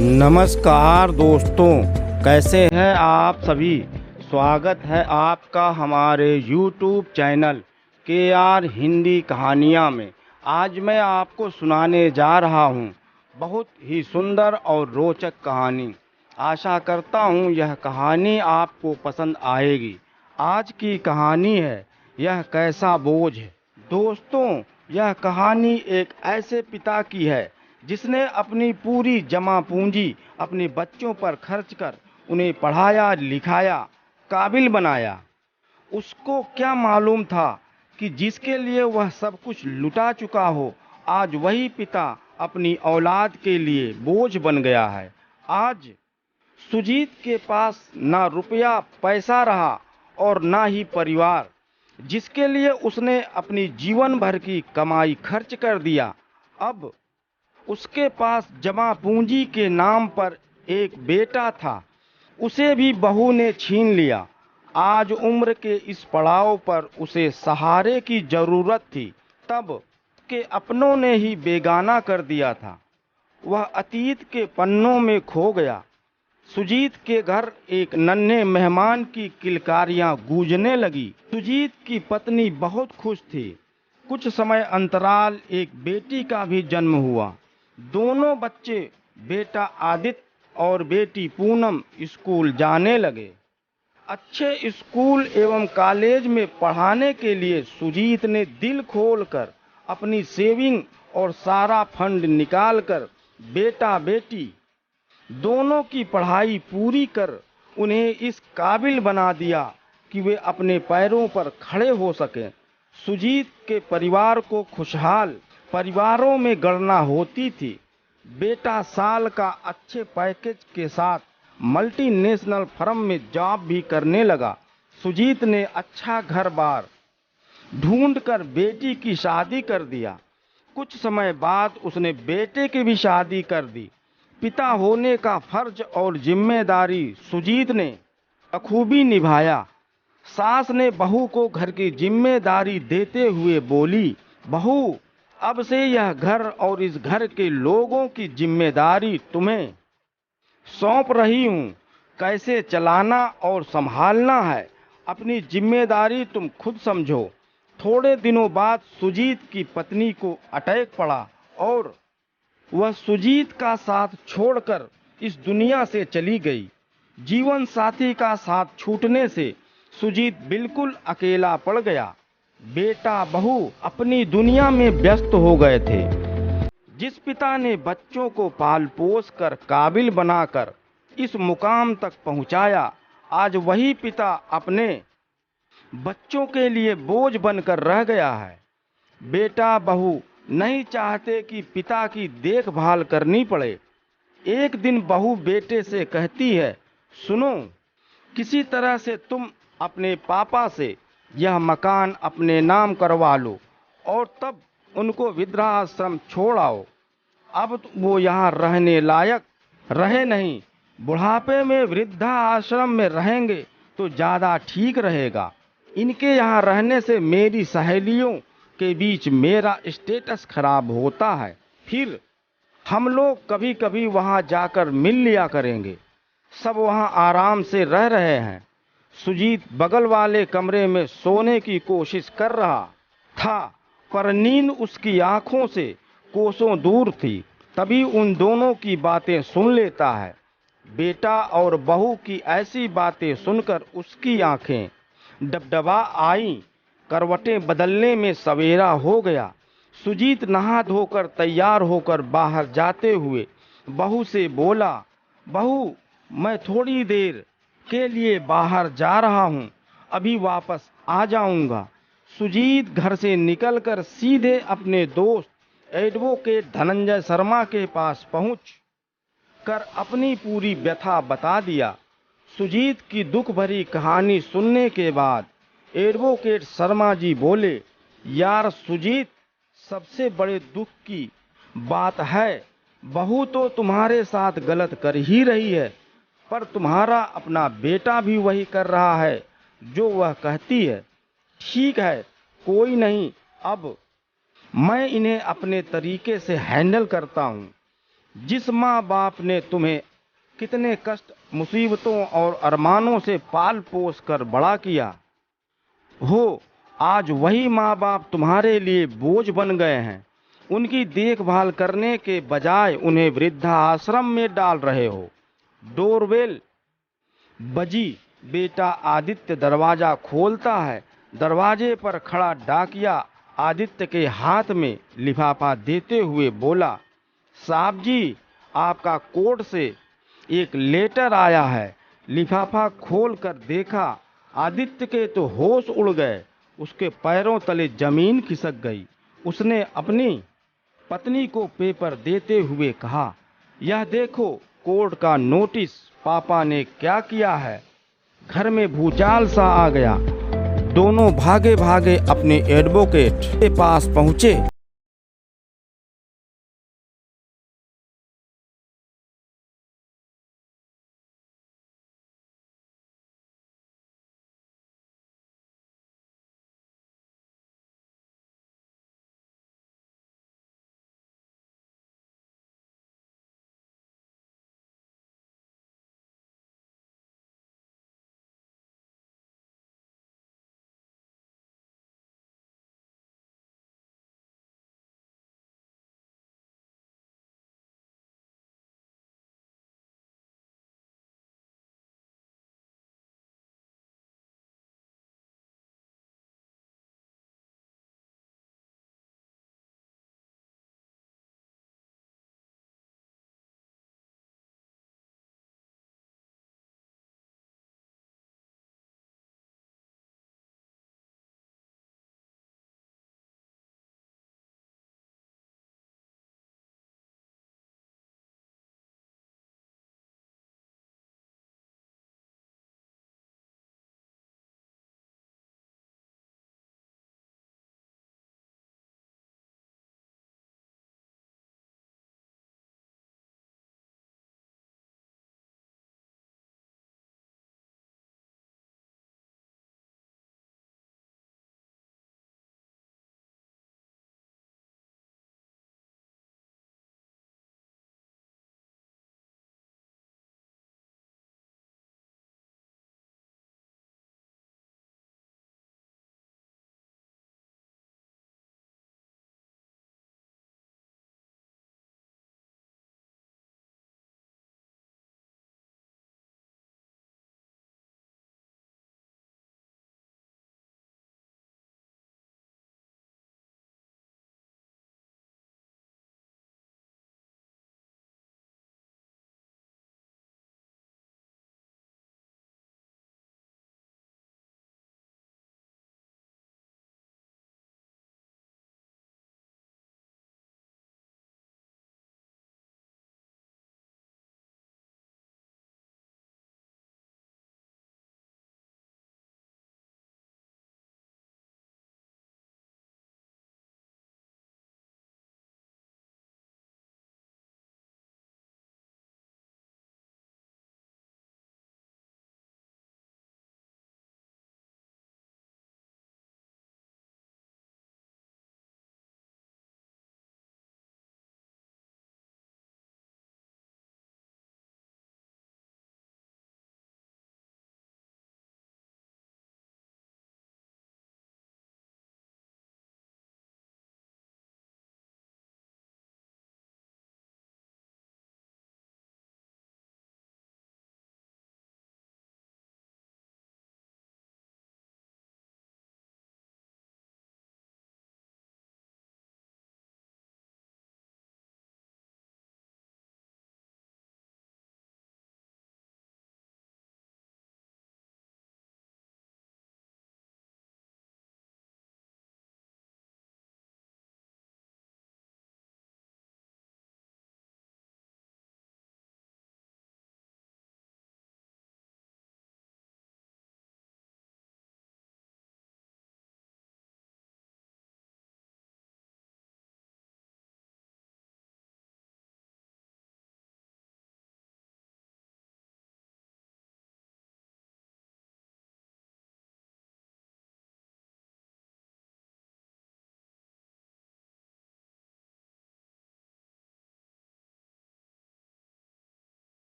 नमस्कार दोस्तों, कैसे हैं आप सभी। स्वागत है आपका हमारे YouTube चैनल KR हिंदी कहानियाँ में। आज मैं आपको सुनाने जा रहा हूँ बहुत ही सुंदर और रोचक कहानी। आशा करता हूँ यह कहानी आपको पसंद आएगी। आज की कहानी है यह कैसा बोझ है। दोस्तों, यह कहानी एक ऐसे पिता की है जिसने अपनी पूरी जमा पूंजी अपने बच्चों पर खर्च कर उन्हें पढ़ाया लिखाया, काबिल बनाया। उसको क्या मालूम था कि जिसके लिए वह सब कुछ लुटा चुका हो, आज वही पिता अपनी औलाद के लिए बोझ बन गया है। आज सुजीत के पास ना रुपया पैसा रहा और ना ही परिवार, जिसके लिए उसने अपनी जीवन भर की कमाई खर्च कर दिया। अब उसके पास जमा पूंजी के नाम पर एक बेटा था, उसे भी बहू ने छीन लिया। आज उम्र के इस पड़ाव पर उसे सहारे की जरूरत थी, तब के अपनों ने ही बेगाना कर दिया था। वह अतीत के पन्नों में खो गया। सुजीत के घर एक नन्हे मेहमान की किलकारियां गूंजने लगी। सुजीत की पत्नी बहुत खुश थी। कुछ समय अंतराल एक बेटी का भी जन्म हुआ। दोनों बच्चे, बेटा आदित्य और बेटी पूनम, स्कूल जाने लगे। अच्छे स्कूल एवं कॉलेज में पढ़ाने के लिए सुजीत ने दिल खोलकर अपनी सेविंग और सारा फंड निकालकर बेटा बेटी दोनों की पढ़ाई पूरी कर उन्हें इस काबिल बना दिया कि वे अपने पैरों पर खड़े हो सकें। सुजीत के परिवार को खुशहाल परिवारों में गणना होती थी। बेटा साल का अच्छे पैकेज के साथ मल्टीनेशनल फर्म में जॉब भी करने लगा। सुजीत ने अच्छा घर बार ढूंढकर बेटी की शादी कर दिया। कुछ समय बाद उसने बेटे की भी शादी कर दी। पिता होने का फर्ज और जिम्मेदारी सुजीत ने बखूबी निभाया। सास ने बहू को घर की जिम्मेदारी देते हुए बोली, बहू, अब से यह घर और इस घर के लोगों की जिम्मेदारी तुम्हें सौंप रही हूँ। कैसे चलाना और संभालना है, अपनी जिम्मेदारी तुम खुद समझो। थोड़े दिनों बाद सुजीत की पत्नी को अटैक पड़ा और वह सुजीत का साथ छोड़कर इस दुनिया से चली गई। जीवन साथी का साथ छूटने से सुजीत बिल्कुल अकेला पड़ गया। बेटा बहू अपनी दुनिया में व्यस्त हो गए थे। जिस पिता ने बच्चों को पाल पोस कर काबिल बनाकर इस मुकाम तक पहुंचाया, आज वही पिता अपने बच्चों के लिए बोझ बनकर रह गया है। बेटा बहू नहीं चाहते कि पिता की देखभाल करनी पड़े। एक दिन बहू बेटे से कहती है, सुनो, किसी तरह से तुम अपने पापा से यह मकान अपने नाम करवा लो और तब उनको वृद्धाश्रम छोड़ आओ। अब वो यहाँ रहने लायक रहे नहीं, बुढ़ापे में वृद्धाश्रम में रहेंगे तो ज़्यादा ठीक रहेगा। इनके यहाँ रहने से मेरी सहेलियों के बीच मेरा स्टेटस खराब होता है। फिर हम लोग कभी कभी वहाँ जाकर मिल लिया करेंगे। सब वहाँ आराम से रह रहे हैं। सुजीत बगल वाले कमरे में सोने की कोशिश कर रहा था, पर नींद उसकी आंखों से कोसों दूर थी। तभी उन दोनों की बातें सुन लेता है। बेटा और बहू की ऐसी बातें सुनकर उसकी आंखें डबडबा आईं। करवटें बदलने में सवेरा हो गया। सुजीत नहा धोकर तैयार होकर बाहर जाते हुए बहू से बोला, बहू, मैं थोड़ी देर के लिए बाहर जा रहा हूँ, अभी वापस आ जाऊंगा। सुजीत घर से निकलकर सीधे अपने दोस्त एडवोकेट धनंजय शर्मा के पास पहुँच कर अपनी पूरी व्यथा बता दिया। सुजीत की दुख भरी कहानी सुनने के बाद एडवोकेट शर्मा जी बोले, यार सुजीत, सबसे बड़े दुख की बात है, बहू तो तुम्हारे साथ गलत कर ही रही है, पर तुम्हारा अपना बेटा भी वही कर रहा है जो वह कहती है। ठीक है, कोई नहीं, अब मैं इन्हें अपने तरीके से हैंडल करता हूँ। जिस माँ बाप ने तुम्हें कितने कष्ट, मुसीबतों और अरमानों से पाल पोस कर बड़ा किया हो, आज वही माँ बाप तुम्हारे लिए बोझ बन गए हैं। उनकी देखभाल करने के बजाय उन्हें वृद्धाश्रम में डाल रहे हो। डोरबेल बजी। बेटा आदित्य दरवाजा खोलता है। दरवाजे पर खड़ा डाकिया आदित्य के हाथ में लिफाफा देते हुए बोला, साहब जी, आपका कोर्ट से एक लेटर आया है। लिफाफा खोल कर देखा, आदित्य के तो होश उड़ गए। उसके पैरों तले जमीन खिसक गई। उसने अपनी पत्नी को पेपर देते हुए कहा, यह देखो कोर्ट का नोटिस। पापा ने क्या किया है। घर में भूचाल सा आ गया। दोनों भागे भागे अपने एडवोकेट के पास पहुंचे।